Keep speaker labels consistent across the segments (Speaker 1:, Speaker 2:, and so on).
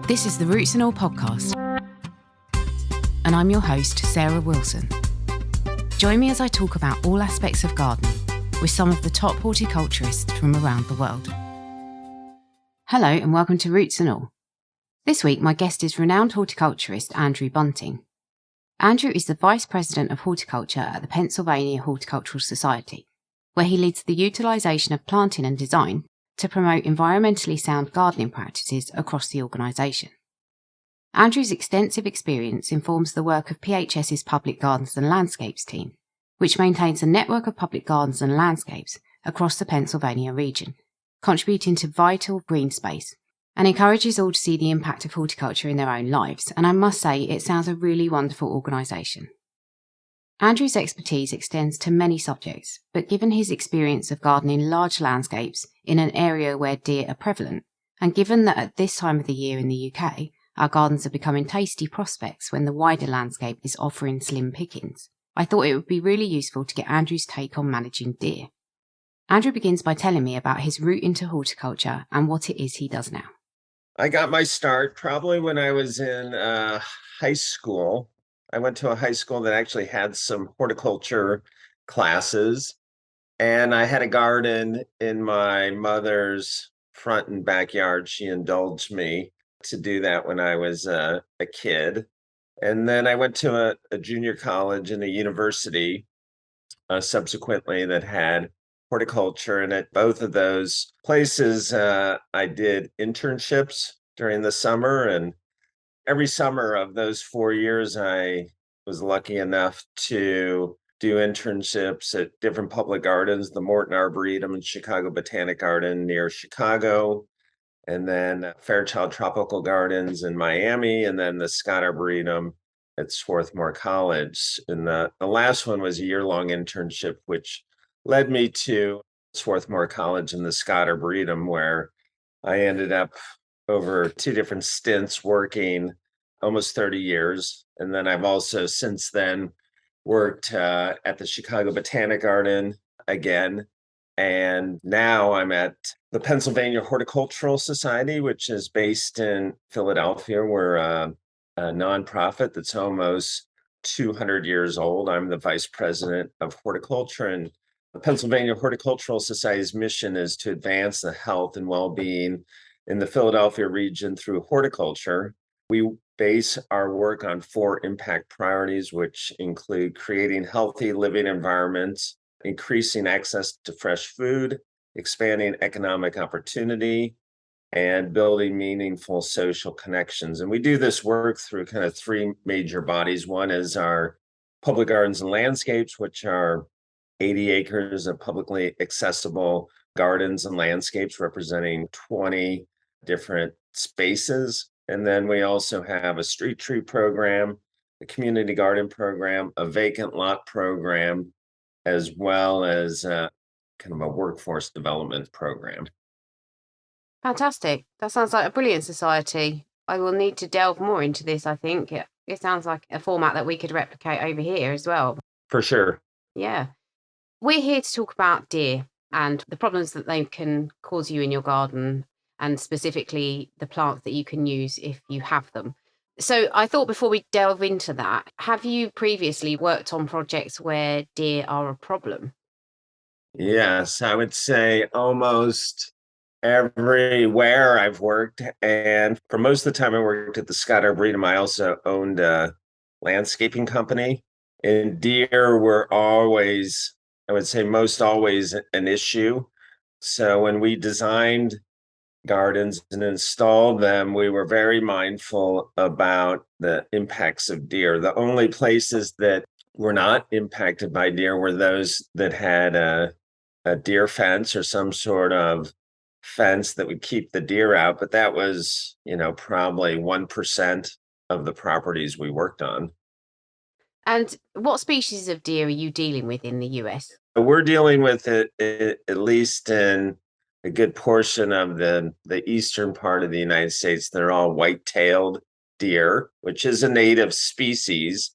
Speaker 1: This is the Roots and All podcast, and I'm your host, Sarah Wilson. Join me as I talk about all aspects of gardening with some of the top horticulturists from around the world. Hello and welcome to Roots and All. This week my guest is renowned horticulturist Andrew Bunting. Andrew is the Vice President of Horticulture at the Pennsylvania Horticultural Society, where he leads the utilization of planting and design to promote environmentally sound gardening practices across the organisation. Andrew's extensive experience informs the work of PHS's Public Gardens and Landscapes team, which maintains a network of public gardens and landscapes across the Pennsylvania region, contributing to vital green space, and encourages all to see the impact of horticulture in their own lives, and I must say it sounds a really wonderful organisation. Andrew's expertise extends to many subjects, but given his experience of gardening large landscapes in an area where deer are prevalent, and given that at this time of the year in the UK, our gardens are becoming tasty prospects when the wider landscape is offering slim pickings, I thought it would be really useful to get Andrew's take on managing deer. Andrew begins by telling me about his route into horticulture and what it is he does now.
Speaker 2: I got my start probably when I was in high school. I went to a high school that actually had some horticulture classes, and I had a garden in my mother's front and backyard. She indulged me to do that when I was a kid. And then I went to a junior college and a university subsequently that had horticulture. And at both of those places, I did internships during the summer. And every summer of those 4 years, I was lucky enough to do internships at different public gardens, the Morton Arboretum and Chicago Botanic Garden near Chicago, and then Fairchild Tropical Gardens in Miami, and then the Scott Arboretum at Swarthmore College. And the last one was a year-long internship, which led me to Swarthmore College and the Scott Arboretum, where I ended up over 2 different stints working almost 30 years. And then I've also since then worked at the Chicago Botanic Garden again. And now I'm at the Pennsylvania Horticultural Society, which is based in Philadelphia. We're a nonprofit that's almost 200 years old. I'm the Vice President of Horticulture, and the Pennsylvania Horticultural Society's mission is to advance the health and well-being in the Philadelphia region through horticulture. We base our work on 4 impact priorities, which include creating healthy living environments, increasing access to fresh food, expanding economic opportunity, and building meaningful social connections. And we do this work through kind of 3 major bodies. One is our Public Gardens and Landscapes, which are 80 acres of publicly accessible gardens and landscapes representing 20 different spaces. And then we also have a street tree program, a community garden program, a vacant lot program, as well as kind of a workforce development program.
Speaker 1: Fantastic. That sounds like a brilliant society. I will need to delve more into this, I think. It sounds like a format that we could replicate over here as well.
Speaker 2: For sure.
Speaker 1: Yeah. We're here to talk about deer and the problems that they can cause you in your garden, and specifically the plants that you can use if you have them. So I thought before we delve into that, have you previously worked on projects where deer are a problem?
Speaker 2: Yes, I would say almost everywhere I've worked. And for most of the time I worked at the Scott Arboretum, I also owned a landscaping company. And deer were always, I would say most always, an issue. So when we designed gardens and installed them, we were very mindful about the impacts of deer. The only places that were not impacted by deer were those that had a deer fence or some sort of fence that would keep the deer out. But that was, probably 1% of the properties we worked on.
Speaker 1: And what species of deer are you dealing with in the US?
Speaker 2: We're dealing with it at least in a good portion of the eastern part of the United States. They're all white-tailed deer, which is a native species,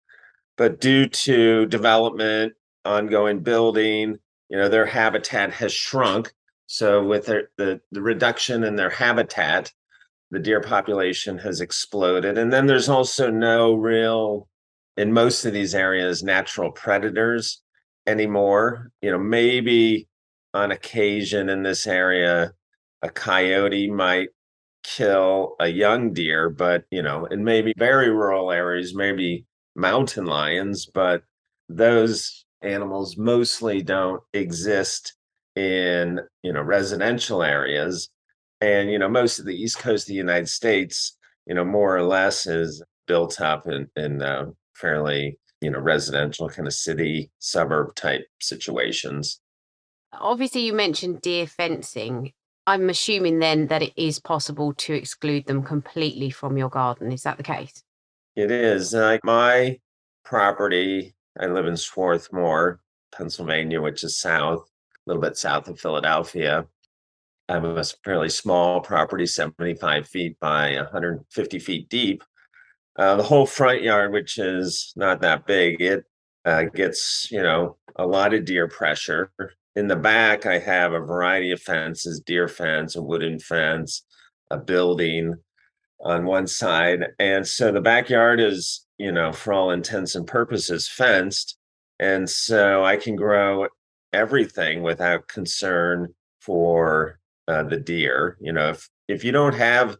Speaker 2: but due to development, ongoing building, their habitat has shrunk. So with the reduction in their habitat, the deer population has exploded. And then there's also no real, in most of these areas, natural predators anymore. Maybe on occasion in this area, a coyote might kill a young deer, but in maybe very rural areas, maybe mountain lions, but those animals mostly don't exist in residential areas. And most of the east coast of the United States, more or less is built up in fairly residential kind of city suburb type situations.
Speaker 1: Obviously, you mentioned deer fencing. I'm assuming then that it is possible to exclude them completely from your garden. Is that the case?
Speaker 2: It is. Like my property, I live in Swarthmore, Pennsylvania, which is south, a little bit south of Philadelphia. I have a fairly small property, 75 feet by 150 feet deep. The whole front yard, which is not that big, it gets, a lot of deer pressure. In the back, I have a variety of fences, deer fence, a wooden fence, a building on one side. And so the backyard is, for all intents and purposes, fenced. And so I can grow everything without concern for the deer. If you don't have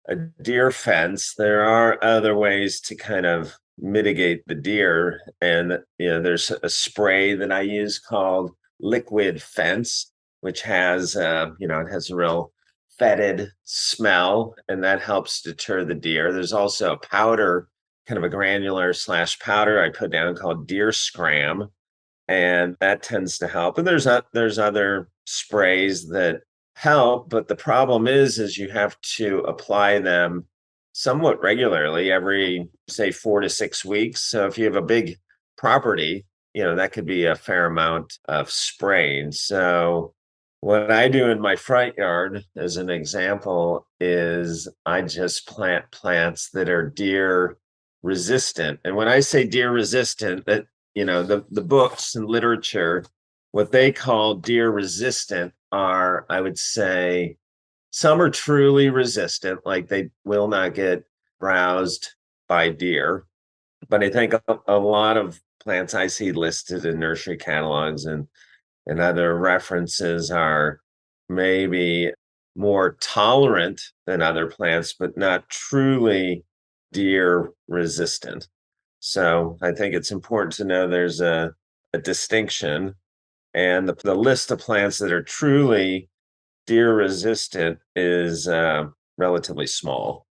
Speaker 2: a deer fence, there are other ways to kind of mitigate the deer. And, there's a spray that I use called liquid fence, which has, it has a real fetid smell, and that helps deter the deer. There's also a powder, kind of a granular / powder I put down called deer scram, and that tends to help. And there's other sprays that help, but the problem is you have to apply them somewhat regularly, every say 4 to 6 weeks. So if you have a big property, that could be a fair amount of spraying. So what I do in my front yard, as an example, is I just plant plants that are deer resistant. And when I say deer resistant, that the books and literature, what they call deer resistant are, I would say, some are truly resistant, like they will not get browsed by deer. But I think a lot of plants I see listed in nursery catalogs and other references are maybe more tolerant than other plants, but not truly deer resistant. So I think it's important to know there's a distinction, and the list of plants that are truly deer resistant is relatively small.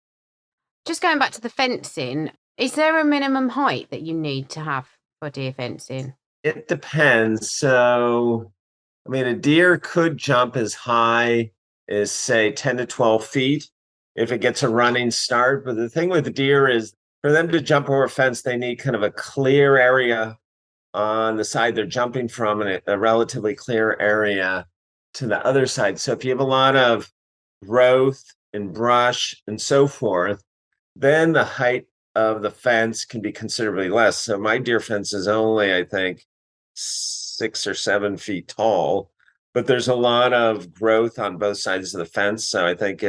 Speaker 1: Just going back to the fencing, is there a minimum height that you need to have for deer fencing?
Speaker 2: It depends. So, I mean, a deer could jump as high as, say, 10 to 12 feet if it gets a running start. But the thing with the deer is for them to jump over a fence, they need kind of a clear area on the side they're jumping from and a relatively clear area to the other side. So if you have a lot of growth and brush and so forth, then the height of the fence can be considerably less. So my deer fence is only, I think, 6 or 7 feet tall, but there's a lot of growth on both sides of the fence. So I think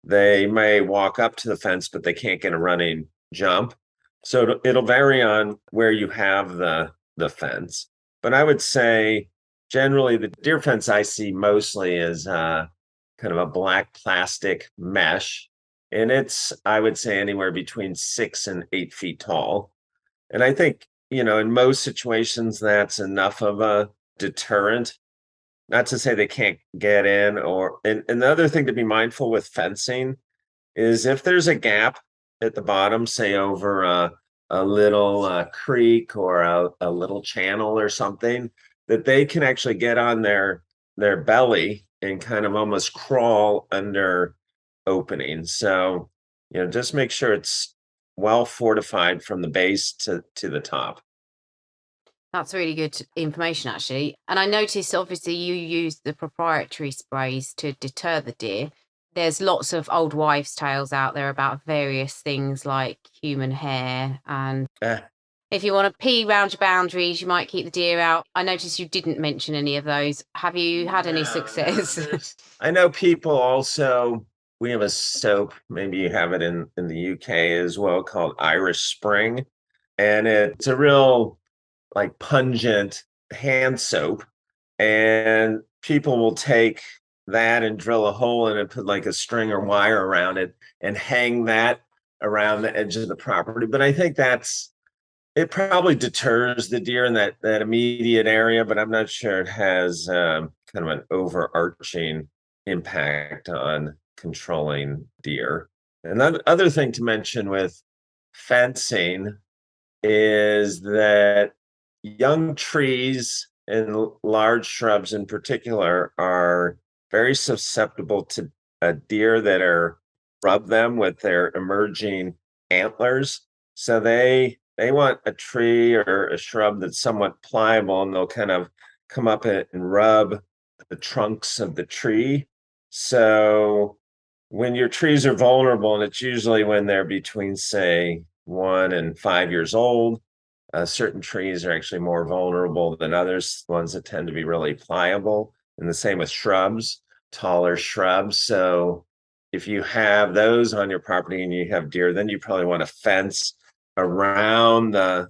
Speaker 2: they may walk up to the fence, but they can't get a running jump. So it'll vary on where you have the fence. But I would say generally the deer fence I see mostly is kind of a black plastic mesh. And it's, I would say, anywhere between 6 and 8 feet tall. And I think, in most situations, that's enough of a deterrent. Not to say they can't get in, and the other thing to be mindful with fencing is if there's a gap at the bottom, say over a little creek or a little channel or something, that they can actually get on their belly and kind of almost crawl under openings. So, just make sure it's well fortified from the base to the top.
Speaker 1: That's really good information, actually. And I noticed, obviously, you use the proprietary sprays to deter the deer. There's lots of old wives' tales out there about various things like human hair. And
Speaker 2: Eh,
Speaker 1: if you want to pee round your boundaries, you might keep the deer out. I noticed you didn't mention any of those. Have you had any
Speaker 2: no,
Speaker 1: success?
Speaker 2: I know people also we have a soap, maybe you have it in the UK as well, called Irish Spring. And it's a real like pungent hand soap. And people will take that and drill a hole in it, put like a string or wire around it and hang that around the edge of the property. But I think it probably deters the deer in that immediate area, but I'm not sure it has kind of an overarching impact on controlling deer. And the other thing to mention with fencing is that young trees and large shrubs in particular are very susceptible to deer that are rub them with their emerging antlers. So they want a tree or a shrub that's somewhat pliable, and they'll kind of come up and rub the trunks of the tree. So when your trees are vulnerable, and it's usually when they're between, say, 1 and 5 years old, certain trees are actually more vulnerable than others, ones that tend to be really pliable. And the same with shrubs, taller shrubs. So if you have those on your property and you have deer, then you probably want to fence around the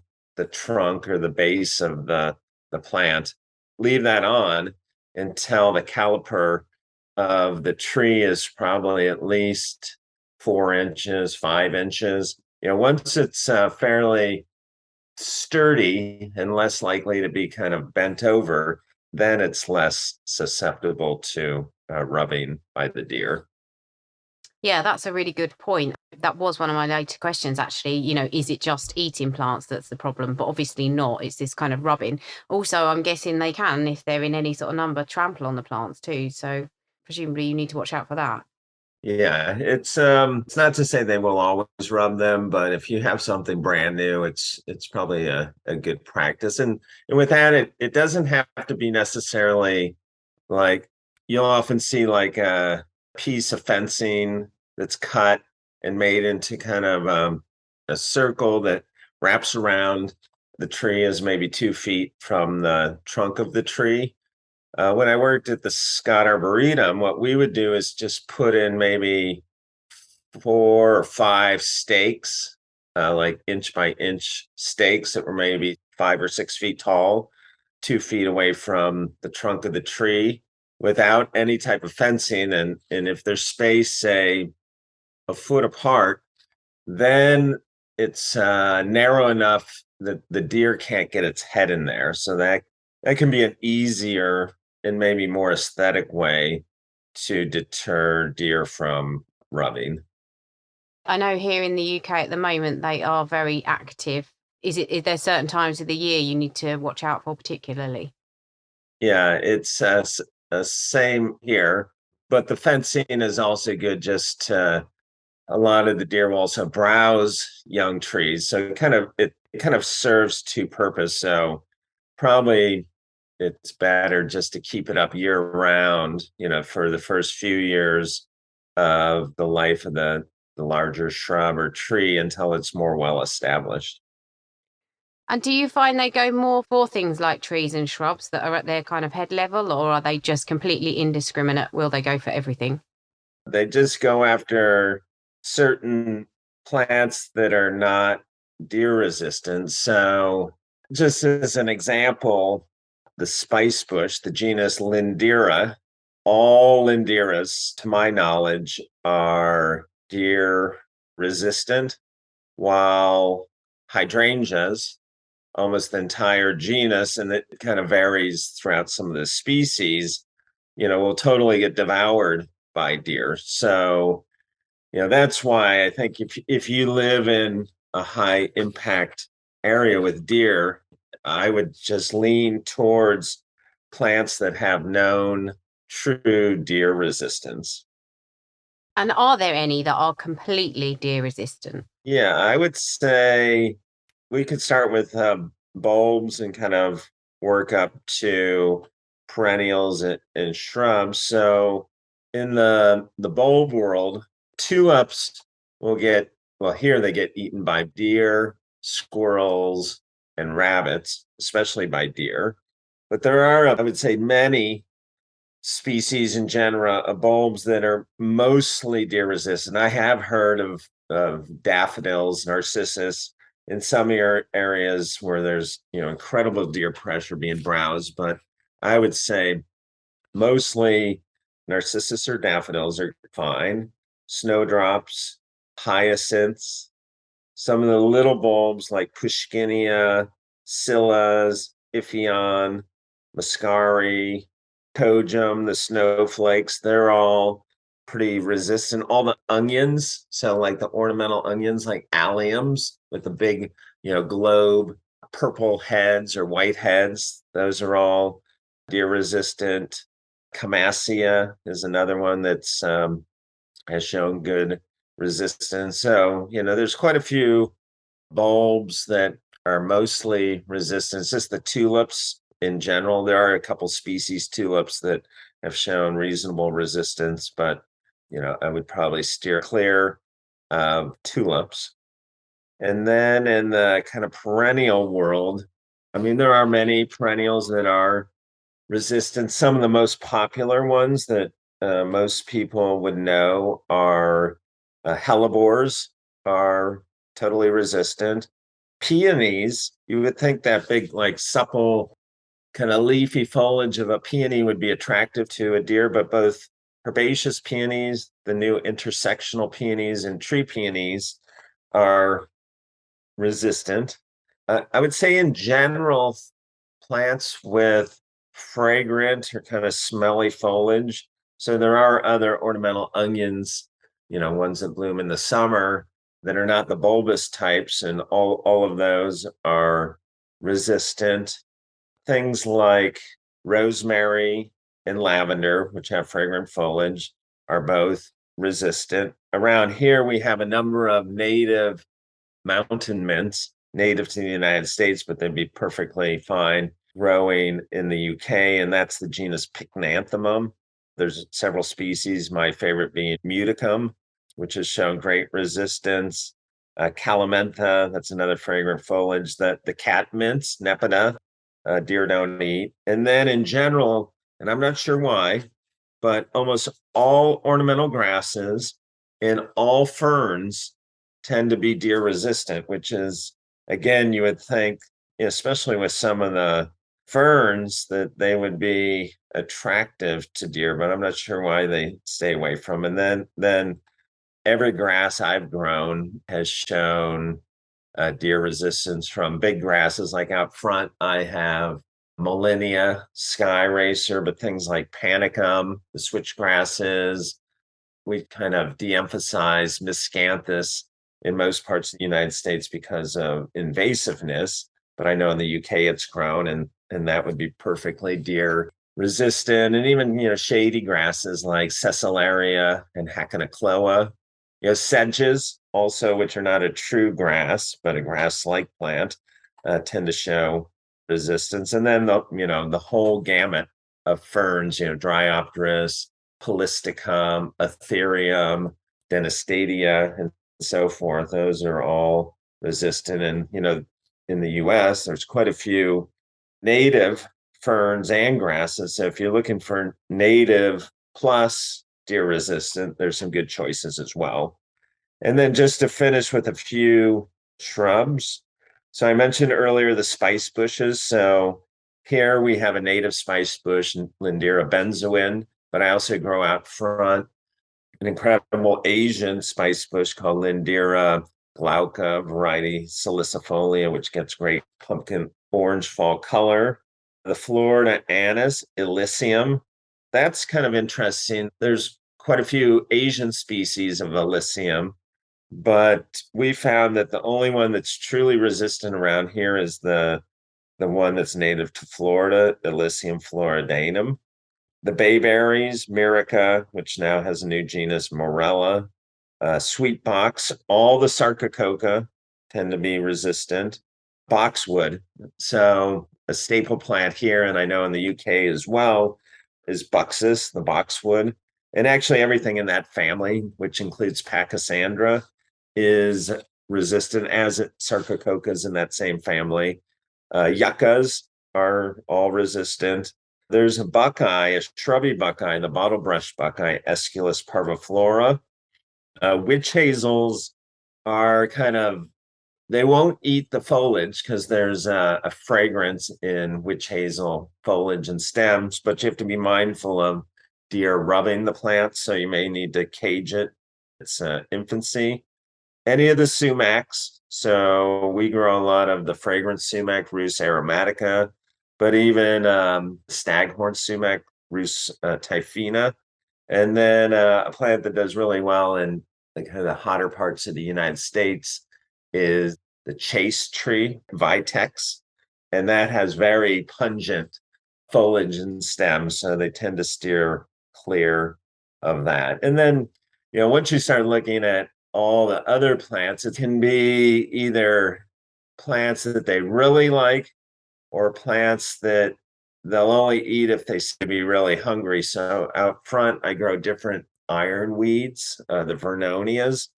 Speaker 2: trunk or the base of the plant. Leave that on until the caliper of the tree is probably at least 4 inches, 5 inches. Once it's fairly sturdy and less likely to be kind of bent over, then it's less susceptible to rubbing by the deer.
Speaker 1: Yeah, that's a really good point. That was one of my later questions, actually. Is it just eating plants that's the problem? But obviously not. It's this kind of rubbing. Also, I'm guessing they can, if they're in any sort of number, trample on the plants too. So presumably you need to watch out for that.
Speaker 2: Yeah, it's not to say they will always rub them, but if you have something brand new, it's probably a good practice. And with that, it doesn't have to be necessarily like you'll often see like a piece of fencing that's cut and made into kind of a circle that wraps around the tree is maybe 2 feet from the trunk of the tree. When I worked at the Scott Arboretum, what we would do is just put in maybe 4 or 5 stakes, like inch by inch stakes that were maybe 5 or 6 feet tall, 2 feet away from the trunk of the tree without any type of fencing. And if there's space, say a foot apart, then it's narrow enough that the deer can't get its head in there. So that can be an easier and maybe more aesthetic way to deter deer from rubbing.
Speaker 1: I know here in the UK at the moment, they are very active. Is there certain times of the year you need to watch out for particularly?
Speaker 2: Yeah, it's same here, but the fencing is also good. Just a lot of the deer will also browse young trees, so it kind of serves two purpose. So probably it's better just to keep it up year round, for the first few years of the life of the larger shrub or tree until it's more well established.
Speaker 1: And do you find they go more for things like trees and shrubs that are at their kind of head level, or are they just completely indiscriminate? Will they go for everything?
Speaker 2: They just go after certain plants that are not deer resistant. So, just as an example, the spice bush, the genus Lindera, all Linderas, to my knowledge, are deer resistant, while hydrangeas, almost the entire genus, and it kind of varies throughout some of the species, will totally get devoured by deer. So, that's why I think if you live in a high impact area with deer, I would just lean towards plants that have known true deer resistance.
Speaker 1: And are there any that are completely deer resistant?
Speaker 2: Yeah, I would say we could start with bulbs and kind of work up to perennials and shrubs. So in the bulb world, tulips will get well here they get eaten by deer, squirrels, and rabbits, especially by deer. But there are, I would say, many species in general of bulbs that are mostly deer resistant. I have heard of daffodils, narcissus in some areas where there's incredible deer pressure being browsed, but I would say mostly narcissus or daffodils are fine. Snowdrops, hyacinths, some of the little bulbs like Pushkinia, Scillas, Iphion, Muscari, Cojum, the snowflakes, they're all pretty resistant. All the onions, so like the ornamental onions like alliums with the big, globe purple heads or white heads, those are all deer resistant. Camassia is another one that's has shown good resistance. So, there's quite a few bulbs that are mostly resistant. It's just the tulips in general. There are a couple species tulips that have shown reasonable resistance, but I would probably steer clear of tulips. And then in the kind of perennial world, I mean, there are many perennials that are resistant. Some of the most popular ones that most people would know are hellebores are totally resistant. Peonies, you would think that big, like supple, kind of leafy foliage of a peony would be attractive to a deer, but both herbaceous peonies, the new intersectional peonies, and tree peonies are resistant. I would say in general, plants with fragrant or kind of smelly foliage. So there are other ornamental onions, ones that bloom in the summer that are not the bulbous types, and all of those are resistant. Things like rosemary and lavender, which have fragrant foliage, are both resistant. Around here, we have a number of native mountain mints native to the United States, but they'd be perfectly fine growing in the UK, and that's the genus Pycnanthemum. There's several species, my favorite being Muticum, which has shown great resistance. Calamintha, that's another fragrant foliage. That the cat mints, Nepeta, deer don't eat. And then in general, and I'm not sure why, but almost all ornamental grasses and all ferns tend to be deer resistant, which is, again, you would think, especially with some of the ferns, that they would be attractive to deer, but I'm not sure why they stay away from. And then every grass I've grown has shown deer resistance from big grasses. Like out front, I have Millennia, Sky Racer, but things like Panicum, the switchgrasses, we kind of de-emphasize miscanthus in most parts of the United States because of invasiveness. But I know in the UK it's grown, and that would be perfectly deer resistant. And even shady grasses like Cecilaria and Haconocloa, sedges also, which are not a true grass but a grass-like plant, tend to show resistance. And then the whole gamut of ferns, Dryopteris, Polisticum, Ethereum, Denistadia, and so forth. Those are all resistant. And, in the US, there's quite a few native ferns and grasses. So if you're looking for native plus deer resistant, there's some good choices as well. And then just to finish with a few shrubs. So I mentioned earlier the spice bushes. So here we have a native spice bush, Lindera benzoin, but I also grow out front an incredible Asian spice bush called Lindera glauca variety salicifolia, which gets great pumpkin orange fall color. The Florida anise, Elysium, that's kind of interesting. There's quite a few Asian species of Elysium, but we found that the only one that's truly resistant around here is the one that's native to Florida, Elysium floridanum. The bayberries, Myrica, which now has a new genus, Morella, sweet box, all the Sarcocoa tend to be resistant. Boxwood, so a staple plant here, and I know in the UK as well, is Buxus, the boxwood. And actually everything in that family, which includes Pachysandra, is resistant, as Sarcocoas in that same family. Yuccas are all resistant. There's a buckeye, a shrubby buckeye, the bottlebrush buckeye, Aesculus parviflora. Witch hazels are they won't eat the foliage because there's a fragrance in witch hazel foliage and stems, but you have to be mindful of deer rubbing the plant, so you may need to cage it. It's infancy. Any of the sumacs. So we grow a lot of the fragrant sumac, Rhus aromatica, but even staghorn sumac, Rhus typhina. And then a plant that does really well in kind of the hotter parts of the United States is the chase tree, Vitex. And that has very pungent foliage and stems. So they tend to steer clear of that. And then, once you start looking at all the other plants, it can be either plants that they really like or plants that they'll only eat if they seem to be really hungry. So out front, I grow different iron weeds, the Vernonias.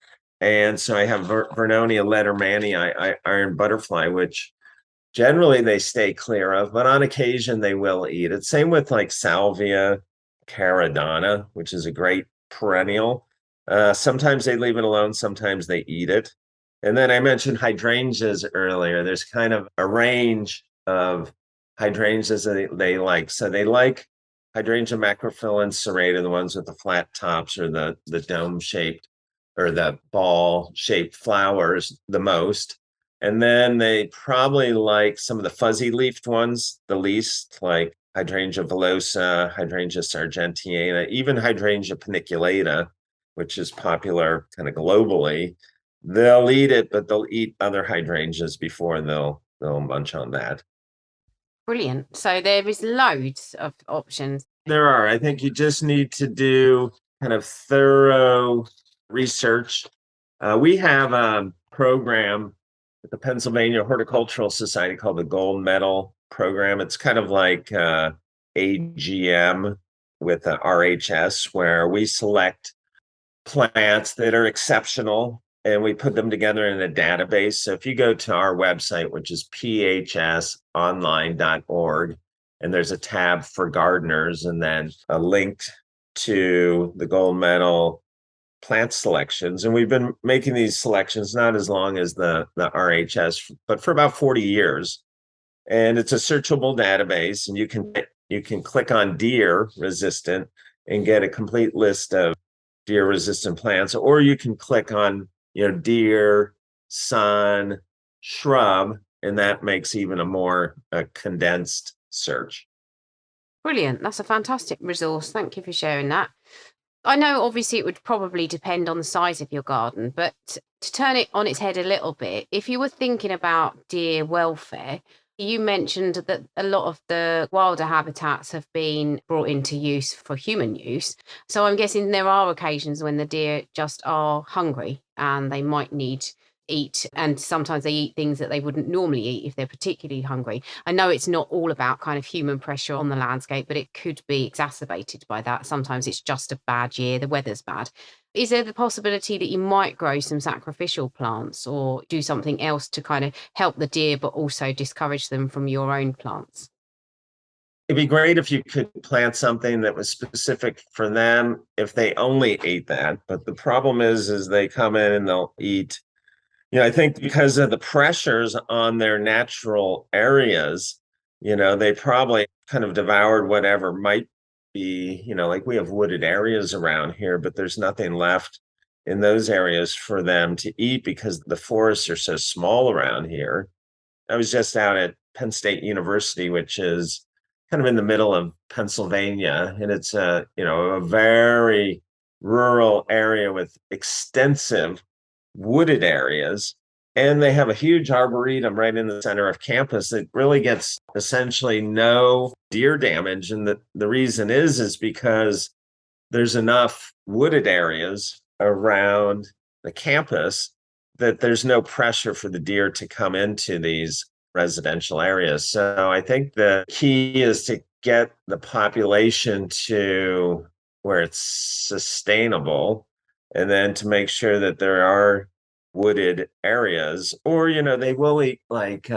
Speaker 2: And so I have Vernonia lettermanii, iron butterfly, which generally they stay clear of, but on occasion they will eat it. Same with like Salvia caradonna, which is a great perennial. Sometimes they leave it alone, sometimes they eat it. And then I mentioned hydrangeas earlier. There's kind of a range of hydrangeas that they like. So they like hydrangea macrophyllum serrata, the ones with the flat tops or the dome shaped or the ball shaped flowers the most. And then they probably like some of the fuzzy leafed ones the least, like hydrangea villosa, hydrangea sargentiana, even hydrangea paniculata, which is popular kind of globally. They'll eat it, but they'll eat other hydrangeas before they'll munch on that.
Speaker 1: Brilliant. So there is loads of options.
Speaker 2: There are. I think you just need to do kind of thorough research. We have a program at the Pennsylvania Horticultural Society called the Gold Medal Program. It's kind of like AGM with the RHS, where we select plants that are exceptional and we put them together in a database. So if you go to our website, which is phsonline.org, and there's a tab for gardeners and then a link to the gold medal plant selections. And we've been making these selections not as long as the RHS, but for about 40 years. And it's a searchable database, and you can click on deer resistant and get a complete list of deer resistant plants, or you can click on deer, sun, shrub, and that makes even a more condensed search.
Speaker 1: Brilliant. That's a fantastic resource. Thank you for sharing that. I know obviously it would probably depend on the size of your garden, but to turn it on its head a little bit, if you were thinking about deer welfare, you mentioned that a lot of the wilder habitats have been brought into use for human use. So I'm guessing there are occasions when the deer just are hungry and they might need eat, and sometimes they eat things that they wouldn't normally eat if they're particularly hungry. I know it's not all about kind of human pressure on the landscape, but it could be exacerbated by that. Sometimes it's just a bad year, the weather's bad. Is there the possibility that you might grow some sacrificial plants or do something else to kind of help the deer but also discourage them from your own plants?
Speaker 2: It'd be great if you could plant something that was specific for them if they only ate that. But the problem is they come in and they'll eat. I think because of the pressures on their natural areas, they probably kind of devoured whatever might be, like we have wooded areas around here, but there's nothing left in those areas for them to eat because the forests are so small around here. I was just out at Penn State University, which is kind of in the middle of Pennsylvania, and it's a very rural area with extensive wooded areas. And they have a huge arboretum right in the center of campus that really gets essentially no deer damage. And the reason is because there's enough wooded areas around the campus that there's no pressure for the deer to come into these residential areas. So I think the key is to get the population to where it's sustainable, and then to make sure that there are wooded areas, or they will eat like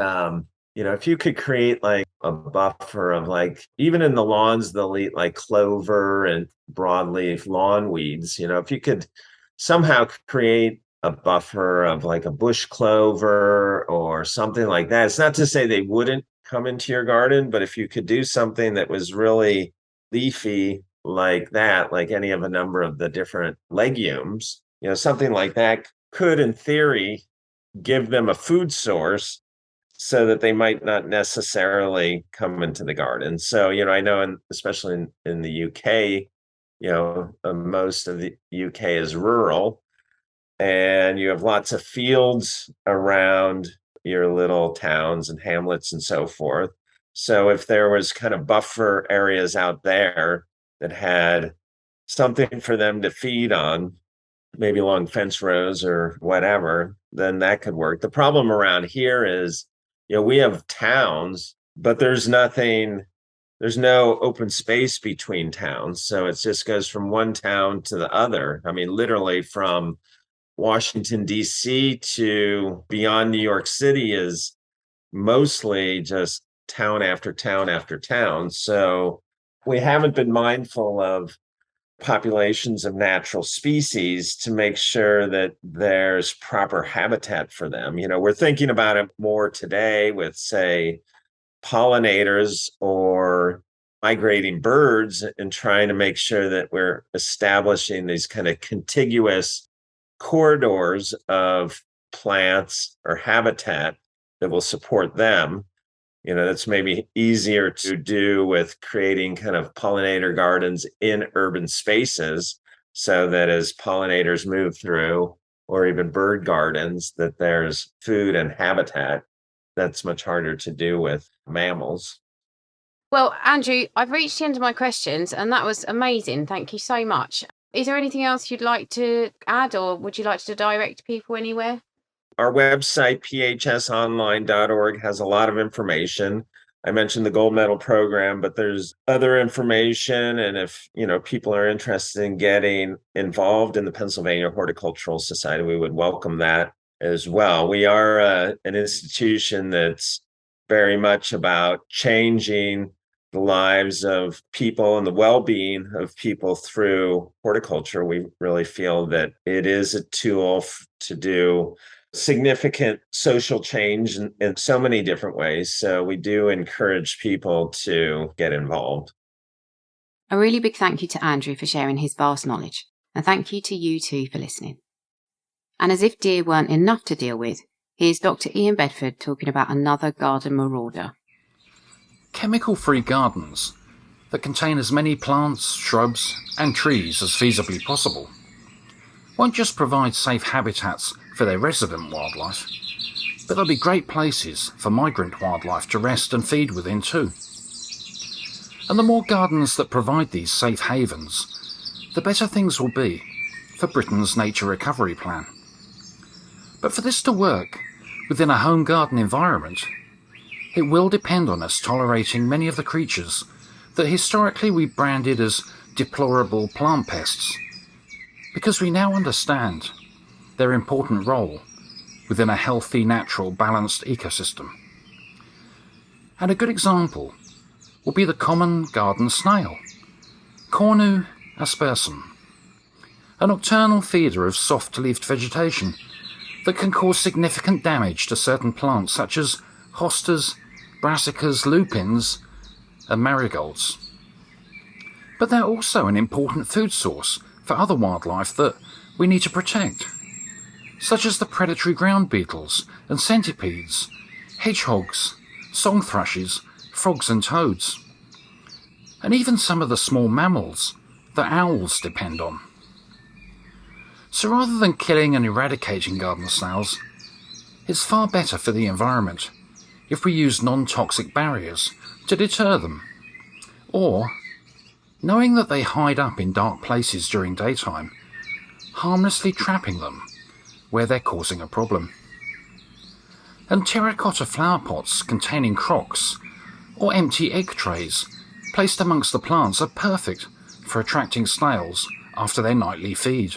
Speaker 2: If you could create like a buffer of like, even in the lawns, they'll eat like clover and broadleaf lawn weeds. If you could somehow create a buffer of like a bush clover or something like that. It's not to say they wouldn't come into your garden, but if you could do something that was really leafy like that, like any of a number of the different legumes, something like that could, in theory, give them a food source so that they might not necessarily come into the garden. So, I know, especially in the UK, most of the UK is rural and you have lots of fields around your little towns and hamlets and so forth. So if there was kind of buffer areas out there that had something for them to feed on, maybe along fence rows or whatever, then that could work. The problem around here is, we have towns, but there's no open space between towns. So it just goes from one town to the other. I mean, literally from Washington, D.C. to beyond New York City is mostly just town after town after town. So we haven't been mindful of populations of natural species to make sure that there's proper habitat for them. We're thinking about it more today with, say, pollinators or migrating birds and trying to make sure that we're establishing these kind of contiguous corridors of plants or habitat that will support them. That's maybe easier to do with creating kind of pollinator gardens in urban spaces so that as pollinators move through, or even bird gardens, that there's food and habitat. That's much harder to do with mammals.
Speaker 1: Well, Andrew, I've reached the end of my questions and that was amazing. Thank you so much. Is there anything else you'd like to add, or would you like to direct people anywhere?
Speaker 2: Our website, phsonline.org, has a lot of information. I mentioned the gold medal program, but there's other information. And if, people are interested in getting involved in the Pennsylvania Horticultural Society, we would welcome that as well. We are an institution that's very much about changing the lives of people and the well-being of people through horticulture. We really feel that it is a tool to do significant social change in so many different ways. So we do encourage people to get involved.
Speaker 1: A really big thank you to Andrew for sharing his vast knowledge, and thank you to you too for listening. And as if deer weren't enough to deal with, here's Dr. Ian Bedford talking about another garden marauder.
Speaker 3: Chemical-free gardens that contain as many plants, shrubs and trees as feasibly possible won't just provide safe habitats for their resident wildlife, but they'll be great places for migrant wildlife to rest and feed within too. And the more gardens that provide these safe havens, the better things will be for Britain's nature recovery plan. But for this to work within a home garden environment, it will depend on us tolerating many of the creatures that historically we branded as deplorable plant pests, because we now understand their important role within a healthy, natural, balanced ecosystem. And a good example will be the common garden snail, Cornu aspersum, a nocturnal feeder of soft-leafed vegetation that can cause significant damage to certain plants such as hostas, brassicas, lupins and marigolds. But they're also an important food source for other wildlife that we need to protect, such as the predatory ground beetles and centipedes, hedgehogs, song thrushes, frogs and toads, and even some of the small mammals that owls depend on. So rather than killing and eradicating garden snails, it's far better for the environment if we use non-toxic barriers to deter them, or, knowing that they hide up in dark places during daytime, harmlessly trapping them where they're causing a problem. And terracotta flower pots containing crocks or empty egg trays placed amongst the plants are perfect for attracting snails after their nightly feed,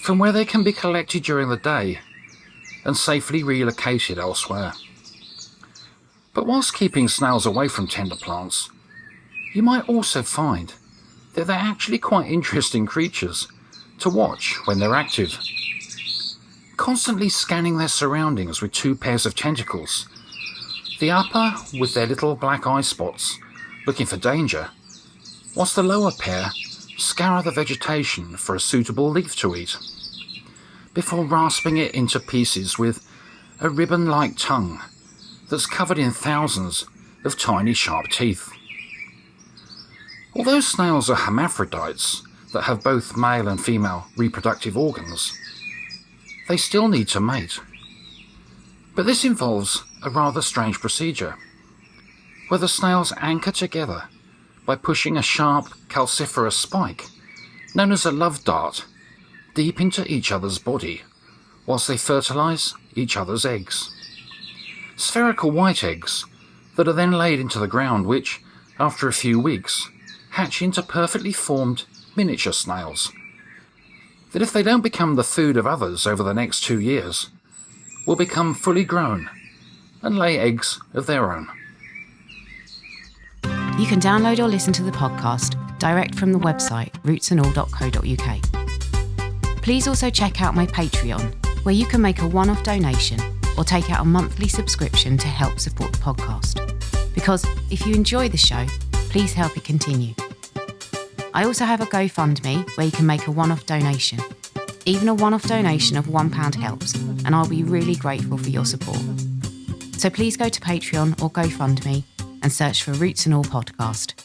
Speaker 3: from where they can be collected during the day and safely relocated elsewhere. But whilst keeping snails away from tender plants, you might also find that they're actually quite interesting creatures to watch when they're active. Constantly scanning their surroundings with two pairs of tentacles, the upper with their little black eye spots looking for danger, whilst the lower pair scour the vegetation for a suitable leaf to eat, before rasping it into pieces with a ribbon-like tongue that's covered in thousands of tiny sharp teeth. Although snails are hermaphrodites that have both male and female reproductive organs, they still need to mate. But this involves a rather strange procedure, where the snails anchor together by pushing a sharp calciferous spike, known as a love dart, deep into each other's body, whilst they fertilise each other's eggs. Spherical white eggs that are then laid into the ground, which, after a few weeks, hatch into perfectly formed miniature snails, that if they don't become the food of others over the next 2 years, will become fully grown and lay eggs of their own.
Speaker 1: You can download or listen to the podcast direct from the website rootsandall.co.uk. Please also check out my Patreon, where you can make a one-off donation or take out a monthly subscription to help support the podcast. Because if you enjoy the show, please help it continue. I also have a GoFundMe where you can make a one-off donation. Even a one-off donation of £1 helps, and I'll be really grateful for your support. So please go to Patreon or GoFundMe and search for Roots and All Podcast.